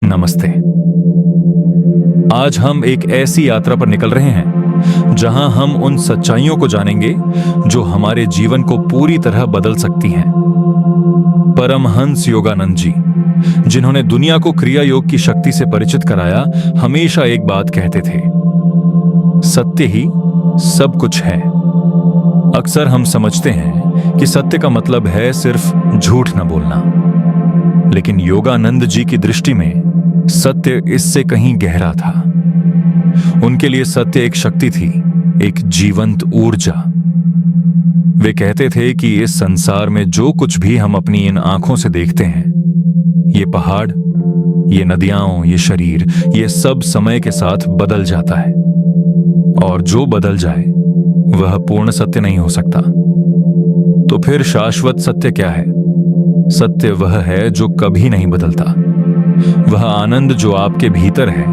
नमस्ते। आज हम एक ऐसी यात्रा पर निकल रहे हैं जहां हम उन सच्चाइयों को जानेंगे जो हमारे जीवन को पूरी तरह बदल सकती हैं। परमहंस योगानंद जी, जिन्होंने दुनिया को क्रिया योग की शक्ति से परिचित कराया, हमेशा एक बात कहते थे, सत्य ही सब कुछ है। अक्सर हम समझते हैं कि सत्य का मतलब है सिर्फ झूठ न बोलना, लेकिन योगानंद जी की दृष्टि में सत्य इससे कहीं गहरा था। उनके लिए सत्य एक शक्ति थी, एक जीवंत ऊर्जा। वे कहते थे कि इस संसार में जो कुछ भी हम अपनी इन आंखों से देखते हैं, ये पहाड़, ये नदियां, ये शरीर, ये सब समय के साथ बदल जाता है, और जो बदल जाए वह पूर्ण सत्य नहीं हो सकता। तो फिर शाश्वत सत्य क्या है? सत्य वह है जो कभी नहीं बदलता, वह आनंद जो आपके भीतर है,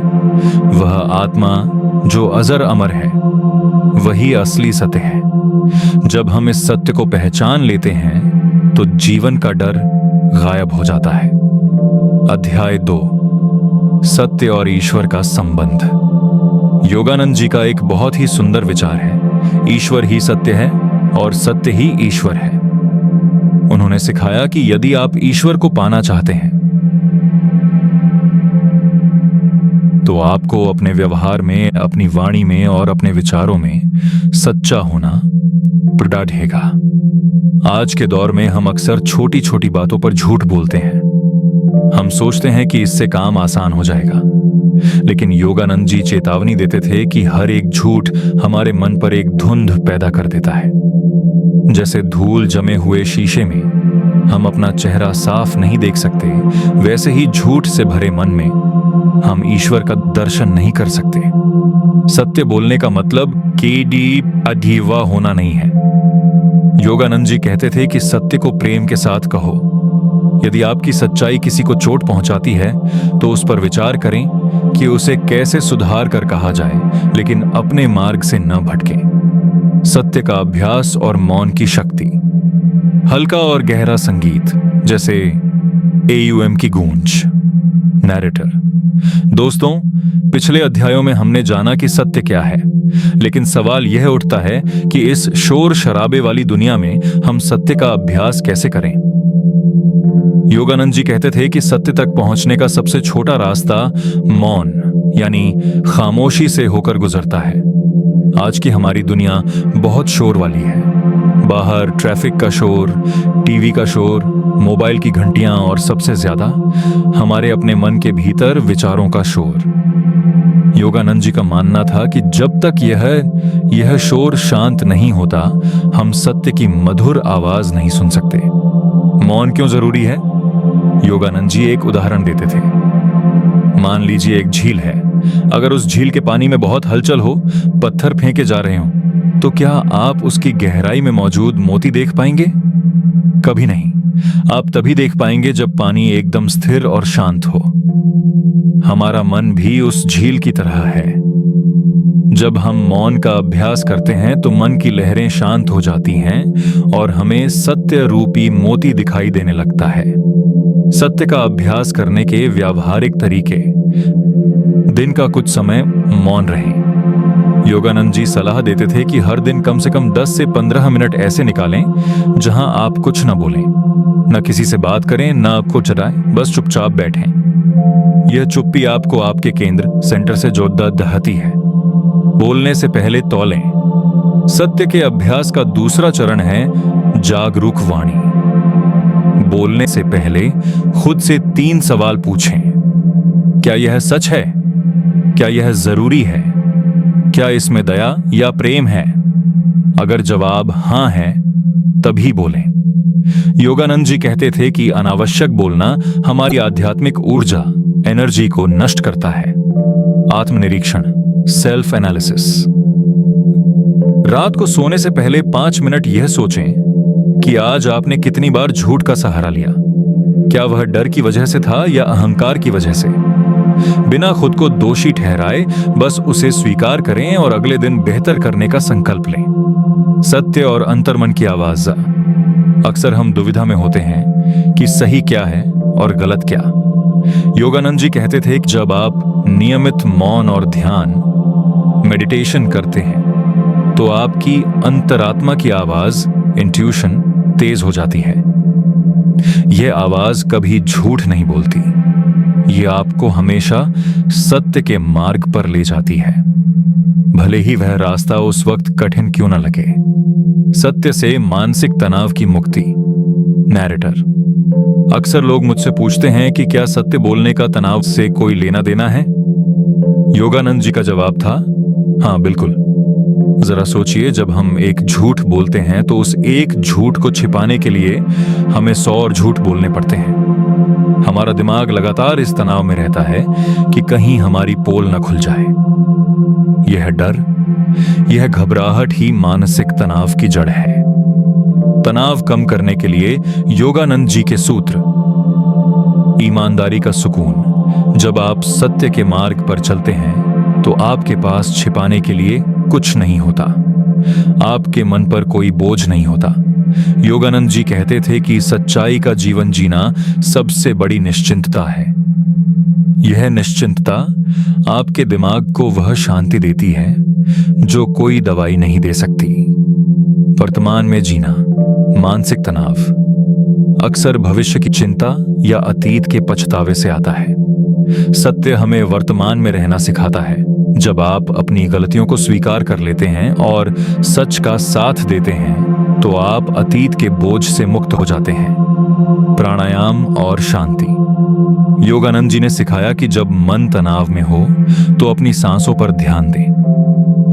वह आत्मा जो अजर अमर है, वही असली सत्य है। जब हम इस सत्य को पहचान लेते हैं तो जीवन का डर गायब हो जाता है। अध्याय 2, सत्य और ईश्वर का संबंध। योगानंद जी का एक बहुत ही सुंदर विचार है, ईश्वर ही सत्य है और सत्य ही ईश्वर है। उन्होंने सिखाया कि यदि आप ईश्वर को पाना चाहते हैं तो आपको अपने व्यवहार में, अपनी वाणी में और अपने विचारों में सच्चा होना पड़ेगा। आज के दौर में हम अक्सर छोटी छोटी बातों पर झूठ बोलते हैं। हम सोचते हैं कि इससे काम आसान हो जाएगा, लेकिन योगानंद जी चेतावनी देते थे कि हर एक झूठ हमारे मन पर एक धुंध पैदा कर देता है। जैसे धूल जमे हुए शीशे में हम अपना चेहरा साफ नहीं देख सकते, वैसे ही झूठ से भरे मन में हम ईश्वर का दर्शन नहीं कर सकते। सत्य बोलने का मतलब केडी अधीवा होना नहीं है। योगानंद जी कहते थे कि सत्य को प्रेम के साथ कहो। यदि आपकी सच्चाई किसी को चोट पहुंचाती है तो उस पर विचार करें कि उसे कैसे सुधार कर कहा जाए, लेकिन अपने मार्ग से न भटकें। सत्य का अभ्यास और मौन की शक्ति। हल्का और गहरा संगीत, जैसे एयूएम की गूंज। नैरेटर। दोस्तों, पिछले अध्यायों में हमने जाना कि सत्य क्या है, लेकिन सवाल यह उठता है कि इस शोर शराबे वाली दुनिया में हम सत्य का अभ्यास कैसे करें। योगानंद जी कहते थे कि सत्य तक पहुंचने का सबसे छोटा रास्ता मौन यानी खामोशी से होकर गुजरता है। आज की हमारी दुनिया बहुत शोर वाली है। बाहर ट्रैफिक का शोर, टीवी का शोर, मोबाइल की घंटियां और सबसे ज्यादा हमारे अपने मन के भीतर विचारों का शोर। योगानंद जी का मानना था कि जब तक यह शोर शांत नहीं होता, हम सत्य की मधुर आवाज नहीं सुन सकते। मौन क्यों जरूरी है? योगानंद जी एक उदाहरण देते थे। मान लीजिए एक झील है। अगर उस झील के पानी में बहुत हलचल हो, पत्थर फेंके जा रहे हों, तो क्या आप उसकी गहराई में मौजूद मोती देख पाएंगे? कभी नहीं। आप तभी देख पाएंगे जब पानी एकदम स्थिर और शांत हो। हमारा मन भी उस झील की तरह है। जब हम मौन का अभ्यास करते हैं तो मन की लहरें शांत हो जाती हैं और हमें सत्य रूपी मोती दिखाई देने लगता है। सत्य का अभ्यास करने के व्यावहारिक तरीके। दिन का कुछ समय मौन रहें। योगानंद जी सलाह देते थे कि हर दिन कम से कम 10 से 15 मिनट ऐसे निकालें जहां आप कुछ न बोलें, न किसी से बात करें, न आपको चलाएं, बस चुपचाप बैठें। यह चुप्पी आपको आपके केंद्र, सेंटर से जोड़ता दहती है। बोलने से पहले तौलें। सत्य के अभ्यास का दूसरा चरण है जागरूक वाणी। बोलने से पहले खुद से 3 सवाल पूछें। क्या यह सच है? क्या यह जरूरी है? क्या इसमें दया या प्रेम है? अगर जवाब हां है, तभी बोलें। योगानंद जी कहते थे कि अनावश्यक बोलना हमारी आध्यात्मिक ऊर्जा, एनर्जी को नष्ट करता है। आत्मनिरीक्षण, सेल्फ एनालिसिस। रात को सोने से पहले 5 मिनट यह सोचें कि आज आपने कितनी बार झूठ का सहारा लिया। क्या वह डर की वजह से था या अहंकार की वजह से? बिना खुद को दोषी ठहराए बस उसे स्वीकार करें और अगले दिन बेहतर करने का संकल्प लें। सत्य और अंतर्मन की आवाज। अक्सर हम दुविधा में होते हैं कि सही क्या है और गलत क्या। योगानंद जी कहते थे कि जब आप नियमित मौन और ध्यान मेडिटेशन करते हैं तो आपकी अंतरात्मा की आवाज इंट्यूशन तेज हो जाती है। यह आवाज कभी झूठ नहीं बोलती, यह आपको हमेशा सत्य के मार्ग पर ले जाती है, भले ही वह रास्ता उस वक्त कठिन क्यों न लगे। सत्य से मानसिक तनाव की मुक्ति। नैरेटर: अक्सर लोग मुझसे पूछते हैं कि क्या सत्य बोलने का तनाव से कोई लेना देना है? योगानंद जी का जवाब था, हाँ बिल्कुल। जरा सोचिए, जब हम एक झूठ बोलते हैं तो उस एक झूठ को छिपाने के लिए हमें 100 और झूठ बोलने पड़ते हैं। हमारा दिमाग लगातार इस तनाव में रहता है कि कहीं हमारी पोल न खुल जाए। यह डर, यह घबराहट ही मानसिक तनाव की जड़ है। तनाव कम करने के लिए योगानंद जी के सूत्र। ईमानदारी का सुकून। जब आप सत्य के मार्ग पर चलते हैं तो आपके पास छिपाने के लिए कुछ नहीं होता, आपके मन पर कोई बोझ नहीं होता। योगानंद जी कहते थे कि सच्चाई का जीवन जीना सबसे बड़ी निश्चिंतता है। यह निश्चिंतता आपके दिमाग को वह शांति देती है जो कोई दवाई नहीं दे सकती। वर्तमान में जीना। मानसिक तनाव अक्सर भविष्य की चिंता या अतीत के पछतावे से आता है। सत्य हमें वर्तमान में रहना सिखाता है। जब आप अपनी गलतियों को स्वीकार कर लेते हैं और सच का साथ देते हैं तो आप अतीत के बोझ से मुक्त हो जाते हैं। प्राणायाम और शांति। योगानंद जी ने सिखाया कि जब मन तनाव में हो तो अपनी सांसों पर ध्यान दें।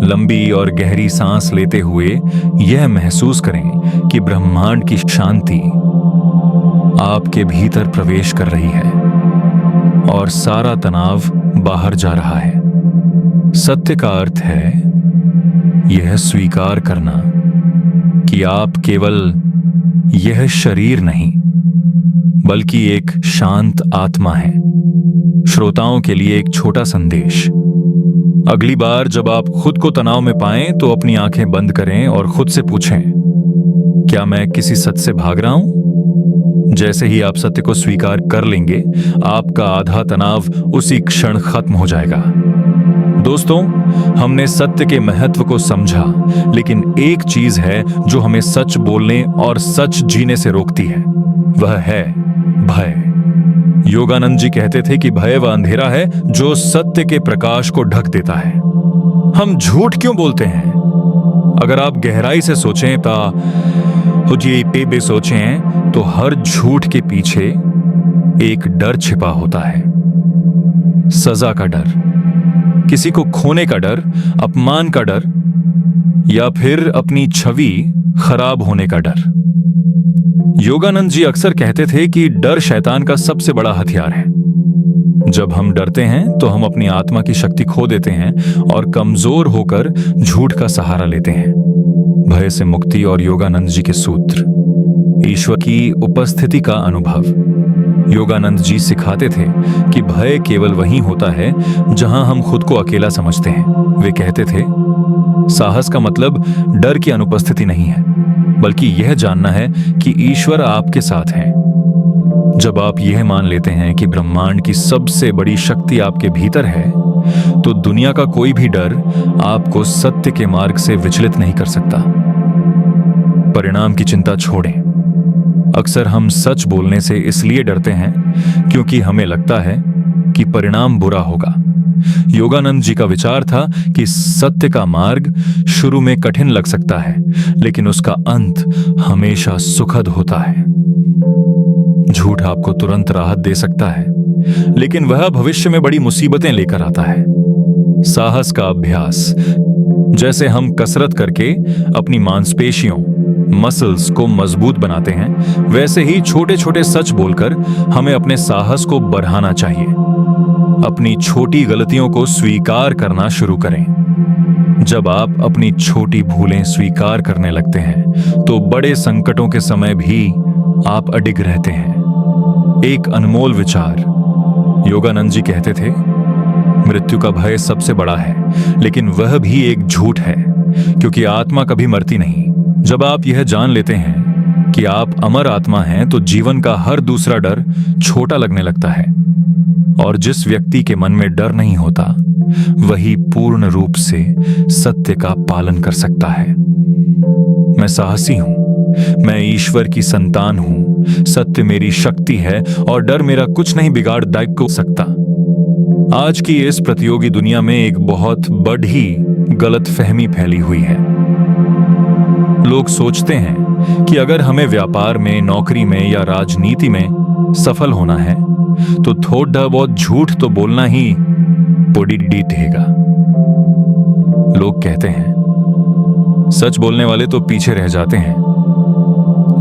लंबी और गहरी सांस लेते हुए यह महसूस करें कि ब्रह्मांड की शांति आपके भीतर प्रवेश कर रही है और सारा तनाव बाहर जा रहा है। सत्य का अर्थ है यह स्वीकार करना कि आप केवल यह शरीर नहीं बल्कि एक शांत आत्मा है। श्रोताओं के लिए एक छोटा संदेश। अगली बार जब आप खुद को तनाव में पाएं तो अपनी आंखें बंद करें और खुद से पूछें, क्या मैं किसी सत्य से भाग रहा हूं? जैसे ही आप सत्य को स्वीकार कर लेंगे, आपका आधा तनाव उसी क्षण खत्म हो जाएगा। दोस्तों, हमने सत्य के महत्व को समझा, लेकिन एक चीज है जो हमें सच बोलने और सच जीने से रोकती है, वह है भय। योगानंद जी कहते थे कि भय वह अंधेरा है जो सत्य के प्रकाश को ढक देता है। हम झूठ क्यों बोलते हैं? अगर आप गहराई से सोचें सोचें तो हर झूठ के पीछे एक डर छिपा होता है। सजा का डर, किसी को खोने का डर, अपमान का डर, या फिर अपनी छवि खराब होने का डर। योगानंद जी अक्सर कहते थे कि डर शैतान का सबसे बड़ा हथियार है। जब हम डरते हैं तो हम अपनी आत्मा की शक्ति खो देते हैं और कमजोर होकर झूठ का सहारा लेते हैं। भय से मुक्ति और योगानंद जी के सूत्र। ईश्वर की उपस्थिति का अनुभव। योगानंद जी सिखाते थे कि भय केवल वहीं होता है जहां हम खुद को अकेला समझते हैं। वे कहते थे, साहस का मतलब डर की अनुपस्थिति नहीं है, बल्कि यह जानना है कि ईश्वर आपके साथ है। जब आप यह मान लेते हैं कि ब्रह्मांड की सबसे बड़ी शक्ति आपके भीतर है, तो दुनिया का कोई भी डर आपको सत्य के मार्ग से विचलित नहीं कर सकता। परिणाम की चिंता छोड़ें। अक्सर हम सच बोलने से इसलिए डरते हैं क्योंकि हमें लगता है कि परिणाम बुरा होगा। योगानंद जी का विचार था कि सत्य का मार्ग शुरू में कठिन लग सकता है, लेकिन उसका अंत हमेशा सुखद होता है। झूठ आपको तुरंत राहत दे सकता है, लेकिन वह भविष्य में बड़ी मुसीबतें लेकर आता है। साहस का अभ्यास। जैसे हम कसरत करके अपनी मांसपेशियों मसल्स को मजबूत बनाते हैं, वैसे ही छोटे छोटे सच बोलकर हमें अपने साहस को बढ़ाना चाहिए। अपनी छोटी गलतियों को स्वीकार करना शुरू करें। जब आप अपनी छोटी भूलें स्वीकार करने लगते हैं तो बड़े संकटों के समय भी आप अडिग रहते हैं। एक अनमोल विचार। योगानंद जी कहते थे, मृत्यु का भय सबसे बड़ा है, लेकिन वह भी एक झूठ है, क्योंकि आत्मा कभी मरती नहीं। जब आप यह जान लेते हैं कि आप अमर आत्मा हैं तो जीवन का हर दूसरा डर छोटा लगने लगता है, और जिस व्यक्ति के मन में डर नहीं होता वही पूर्ण रूप से सत्य का पालन कर सकता है। मैं साहसी हूं, मैं ईश्वर की संतान हूं, सत्य मेरी शक्ति है और डर मेरा कुछ नहीं बिगाड़ को सकता। आज की इस प्रतियोगी दुनिया में एक बहुत बड़ी गलतफहमी फैली हुई है। लोग सोचते हैं कि अगर हमें व्यापार में, नौकरी में या राजनीति में सफल होना है तो थोड़ा बहुत झूठ तो बोलना ही पोडिडी देगा। लोग कहते हैं सच बोलने वाले तो पीछे रह जाते हैं,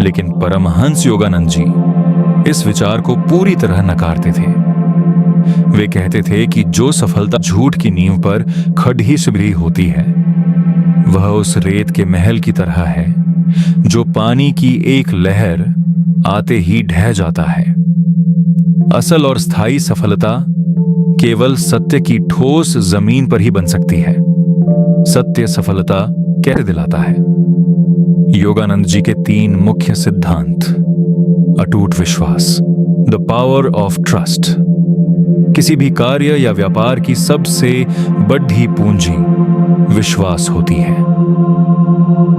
लेकिन परमहंस योगानंद जी इस विचार को पूरी तरह नकारते थे। वे कहते थे कि जो सफलता झूठ की नींव पर खड़ी सिबरी होती है वह उस रेत के महल की तरह है जो पानी की एक लहर आते ही ढह जाता है। असल और स्थायी सफलता केवल सत्य की ठोस जमीन पर ही बन सकती है। सत्य सफलता कैसे दिलाता है? योगानंद जी के 3 मुख्य सिद्धांत। अटूट विश्वास, द पावर ऑफ ट्रस्ट। किसी भी कार्य या व्यापार की सबसे बड़ी पूंजी विश्वास होती है।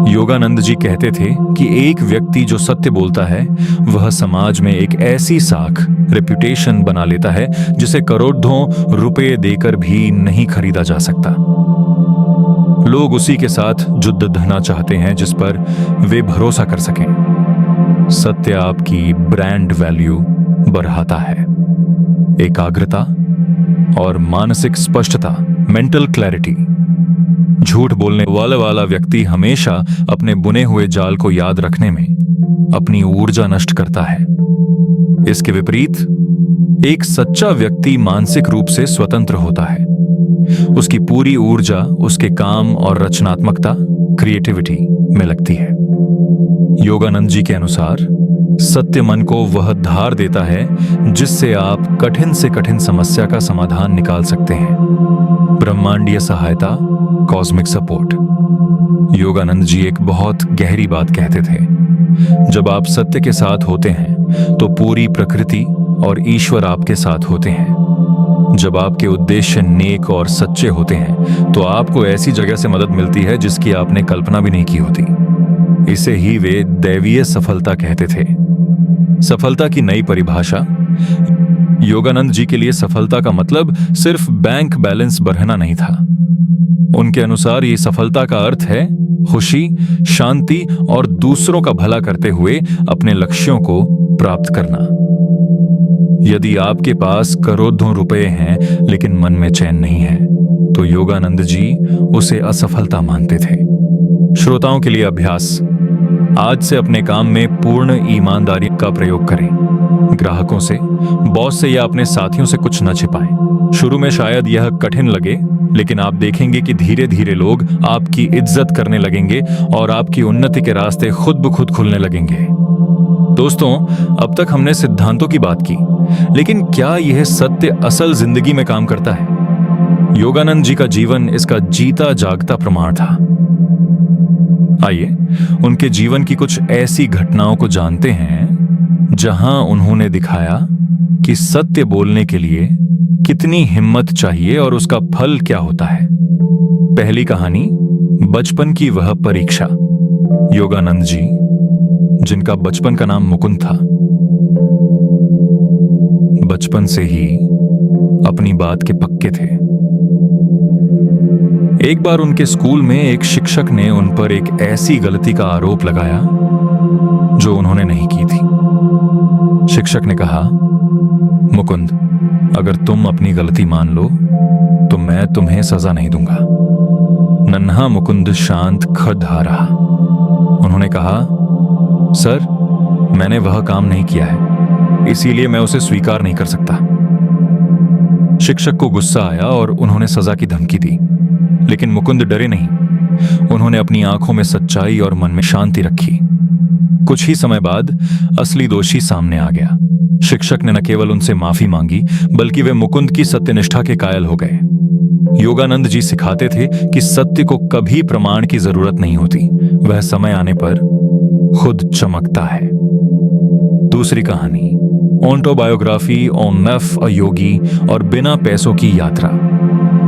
योगानंद जी कहते थे कि एक व्यक्ति जो सत्य बोलता है वह समाज में एक ऐसी साख, रेप्यूटेशन बना लेता है जिसे करोड़ों रुपए देकर भी नहीं खरीदा जा सकता। लोग उसी के साथ युद्ध धना चाहते हैं जिस पर वे भरोसा कर सकें। सत्य आपकी ब्रांड वैल्यू बढ़ाता है। एकाग्रता और मानसिक स्पष्टता, मेंटल क्लैरिटी। झूठ बोलने वाला व्यक्ति हमेशा अपने बुने हुए जाल को याद रखने में अपनी ऊर्जा नष्ट करता है। इसके विपरीत एक सच्चा व्यक्ति मानसिक रूप से स्वतंत्र होता है। उसकी पूरी ऊर्जा उसके काम और रचनात्मकता, क्रिएटिविटी में लगती है। योगानंद जी के अनुसार सत्य मन को वह धार देता है जिससे आप कठिन से कठिन समस्या का समाधान निकाल सकते हैं। ब्रह्मांडीय सहायता, कॉस्मिक सपोर्ट। योगानंद जी एक बहुत गहरी बात कहते थे। जब आप सत्य के साथ होते हैं तो पूरी प्रकृति और ईश्वर आपके साथ होते हैं। जब आपके उद्देश्य नेक और सच्चे होते हैं तो आपको ऐसी जगह से मदद मिलती है जिसकी आपने कल्पना भी नहीं की होती। इसे ही वे दैवीय सफलता कहते थे। सफलता की नई परिभाषा। योगानंद जी के लिए सफलता का मतलब सिर्फ बैंक बैलेंस बढ़ाना नहीं था। उनके अनुसार ये सफलता का अर्थ है खुशी, शांति और दूसरों का भला करते हुए अपने लक्ष्यों को प्राप्त करना। यदि आपके पास करोड़ों रुपए हैं लेकिन मन में चैन नहीं है तो योगानंद जी उसे असफलता मानते थे। श्रोताओं के लिए अभ्यास। आज से अपने काम में पूर्ण ईमानदारी का प्रयोग करें। ग्राहकों से, बॉस से या अपने साथियों से कुछ न छिपाएं। शुरू में शायद यह कठिन लगे, लेकिन आप देखेंगे कि धीरे धीरे लोग आपकी इज्जत करने लगेंगे और आपकी उन्नति के रास्ते खुद ब खुद खुलने लगेंगे। दोस्तों, अब तक हमने सिद्धांतों की बात की, लेकिन क्या यह सत्य असल जिंदगी में काम करता है? योगानंद जी का जीवन इसका जीता जागता प्रमाण था। आइए उनके जीवन की कुछ ऐसी घटनाओं को जानते हैं जहां उन्होंने दिखाया कि सत्य बोलने के लिए कितनी हिम्मत चाहिए और उसका फल क्या होता है। पहली कहानी, बचपन की वह परीक्षा। योगानंद जी, जिनका बचपन का नाम मुकुंद था, बचपन से ही अपनी बात के पक्के थे। एक बार उनके स्कूल में एक शिक्षक ने उन पर एक ऐसी गलती का आरोप लगाया जो उन्होंने नहीं की थी। शिक्षक ने कहा, मुकुंद, अगर तुम अपनी गलती मान लो तो मैं तुम्हें सजा नहीं दूंगा। नन्हा मुकुंद शांत खड़ा रहा। उन्होंने कहा, सर, मैंने वह काम नहीं किया है, इसीलिए मैं उसे स्वीकार नहीं कर सकता। शिक्षक को गुस्सा आया और उन्होंने सजा की धमकी दी, लेकिन मुकुंद डरे नहीं। उन्होंने अपनी आंखों में सच्चाई और मन में शांति रखी। कुछ ही समय बाद असली दोषी सामने आ गया। शिक्षक ने न केवल उनसे माफी मांगी, बल्कि वे मुकुंद की सत्यनिष्ठा के कायल हो गए। योगानंद जी सिखाते थे कि सत्य को कभी प्रमाण की जरूरत नहीं होती, वह समय आने पर खुद चमकता है। दूसरी कहानी, ऑटोबायोग्राफी ऑन एफ अ योगी और बिना पैसों की यात्रा।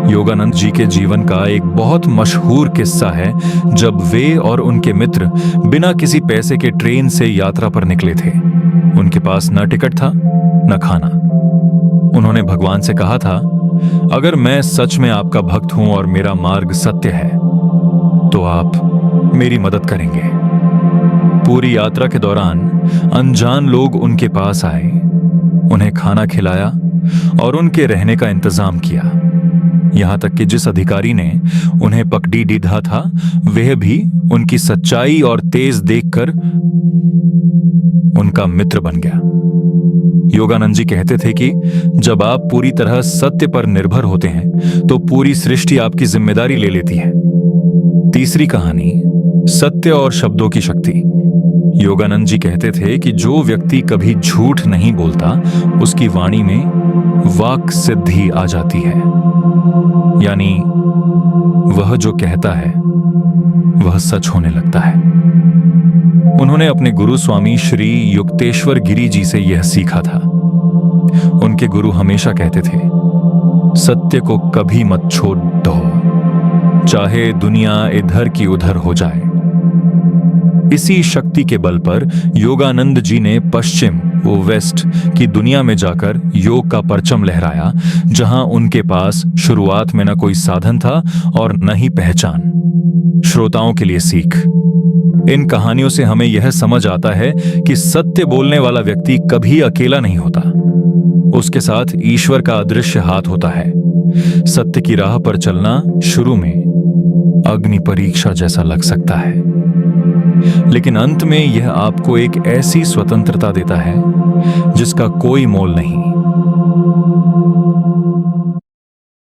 योगानंद जी के जीवन का एक बहुत मशहूर किस्सा है जब वे और उनके मित्र बिना किसी पैसे के ट्रेन से यात्रा पर निकले थे। उनके पास न टिकट था न खाना। उन्होंने भगवान से कहा था, अगर मैं सच में आपका भक्त हूं और मेरा मार्ग सत्य है तो आप मेरी मदद करेंगे। पूरी यात्रा के दौरान अनजान लोग उनके पास आए, उन्हें खाना खिलाया और उनके रहने का इंतजाम किया। यहां तक कि जिस अधिकारी ने उन्हें पगड़ी दीधा था वह भी उनकी सच्चाई और तेज देखकर उनका मित्र बन गया। योगानंद जी कहते थे कि जब आप पूरी तरह सत्य पर निर्भर होते हैं तो पूरी सृष्टि आपकी जिम्मेदारी ले लेती है। तीसरी कहानी, सत्य और शब्दों की शक्ति। योगानंद जी कहते थे कि जो व्यक्ति कभी झूठ नहीं बोलता उसकी वाणी में वाक सिद्धि आ जाती है, यानी वह जो कहता है वह सच होने लगता है। उन्होंने अपने गुरु स्वामी श्री युक्तेश्वर गिरी जी से यह सीखा था। उनके गुरु हमेशा कहते थे, सत्य को कभी मत छोड़ दो, चाहे दुनिया इधर की उधर हो जाए। इसी शक्ति के बल पर योगानंद जी ने पश्चिम वो वेस्ट की दुनिया में जाकर योग का परचम लहराया, जहां उनके पास शुरुआत में न कोई साधन था और न ही पहचान। श्रोताओं के लिए सीख, इन कहानियों से हमें यह समझ आता है कि सत्य बोलने वाला व्यक्ति कभी अकेला नहीं होता, उसके साथ ईश्वर का अदृश्य हाथ होता है। सत्य की राह पर चलना शुरू में अग्नि परीक्षा जैसा लग सकता है, लेकिन अंत में यह आपको एक ऐसी स्वतंत्रता देता है जिसका कोई मोल नहीं।